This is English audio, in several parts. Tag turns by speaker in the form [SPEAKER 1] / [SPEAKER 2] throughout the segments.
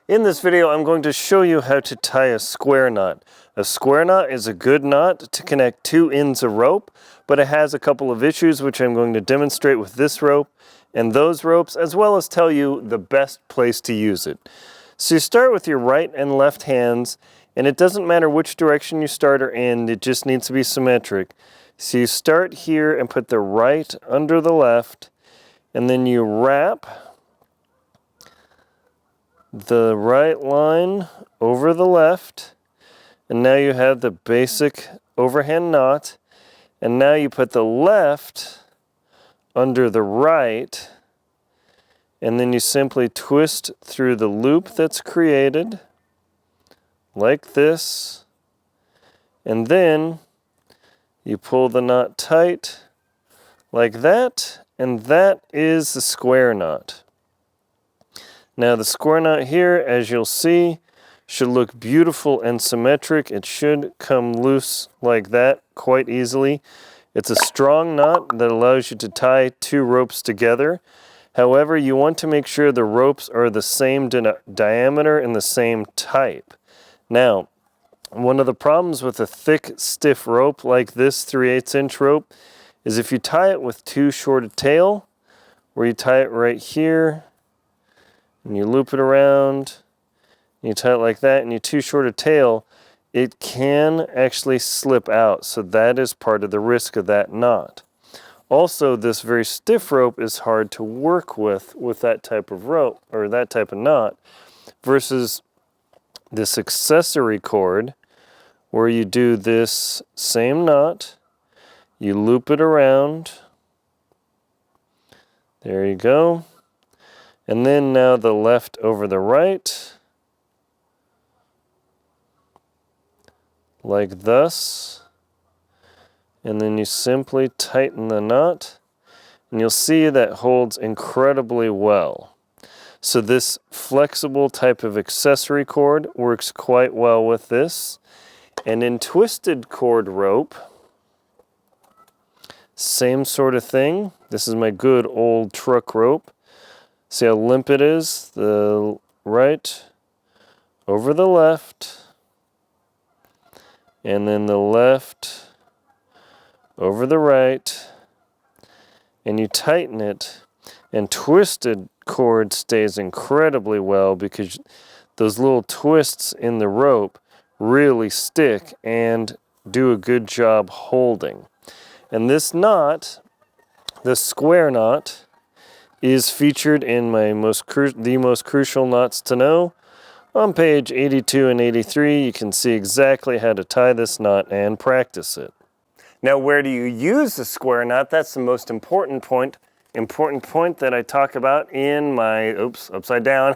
[SPEAKER 1] In this video, I'm going to show you how to tie a square knot. A square knot is a good knot to connect two ends of rope, but it has a couple of issues which I'm going to demonstrate with this rope and those ropes, as well as tell you the best place to use it. So you start with your right and left hands, and it doesn't matter which direction you start or end, it just needs to be symmetric. So you start here and put the right under the left, and then you wrap the right line over the left, and now you have the basic overhand knot. And now you put the left under the right, and then you simply twist through the loop that's created like this, and then you pull the knot tight like that, and that is the square knot. Now the square knot here, as you'll see, should look beautiful and symmetric. It should come loose like that quite easily. It's a strong knot that allows you to tie two ropes together. However, you want to make sure the ropes are the same diameter and the same type. Now, one of the problems with a thick, stiff rope like this 3/8 inch rope is if you tie it with too short a tail, where you tie it right here, and you loop it around, and you tie it like that, and you too short a tail, it can actually slip out. So that is part of the risk of that knot. Also, this very stiff rope is hard to work with that type of rope, or that type of knot, versus this accessory cord, where you do this same knot, you loop it around, there you go, and then now the left over the right, like thus, and then you simply tighten the knot, and you'll see that holds incredibly well. So this flexible type of accessory cord works quite well with this. And in twisted cord rope, same sort of thing. This is my good old truck rope. See how limp it is? The right over the left, and then the left over the right, and you tighten it, and twisted cord stays incredibly well because those little twists in the rope really stick and do a good job holding. And this knot, the square knot, is featured in my the most crucial knots to know. On page 82 and 83, you can see exactly how to tie this knot and practice it. Now, where do you use the square knot? That's the most important point that I talk about in my, upside down,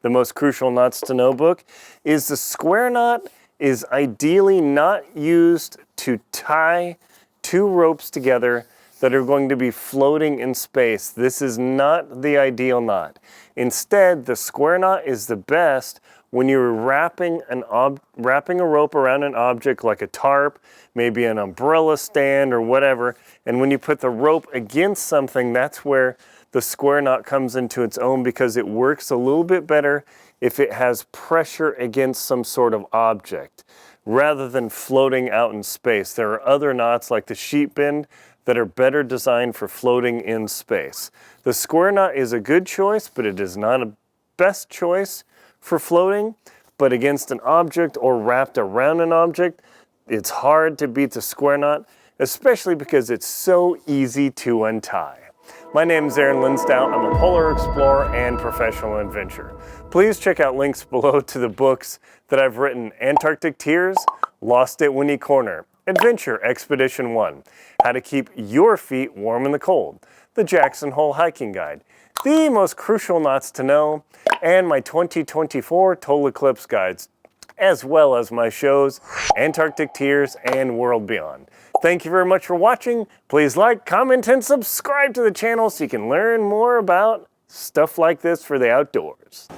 [SPEAKER 1] the most crucial knots to know book, is the square knot is ideally not used to tie two ropes together that are going to be floating in space. This is not the ideal knot. Instead, the square knot is the best when you're wrapping a rope around an object like a tarp, maybe an umbrella stand or whatever, and when you put the rope against something, that's where the square knot comes into its own, because it works a little bit better if it has pressure against some sort of object, rather than floating out in space. There are other knots like the sheep bend that are better designed for floating in space. The square knot is a good choice, but it is not a best choice for floating. But against an object or wrapped around an object, it's hard to beat the square knot, especially because it's so easy to untie. My name is Aaron Linstout. I'm a polar explorer and professional adventurer. Please check out links below to the books that I've written: Antarctic Tears, Lost at Winnie Corner, Adventure Expedition 1, How to Keep Your Feet Warm in the Cold, the Jackson Hole Hiking Guide, the most crucial knots to know, and my 2024 Total Eclipse Guides, as well as my shows Antarctic Tears and World Beyond. Thank you very much for watching. Please like, comment, and subscribe to the channel so you can learn more about stuff like this for the outdoors.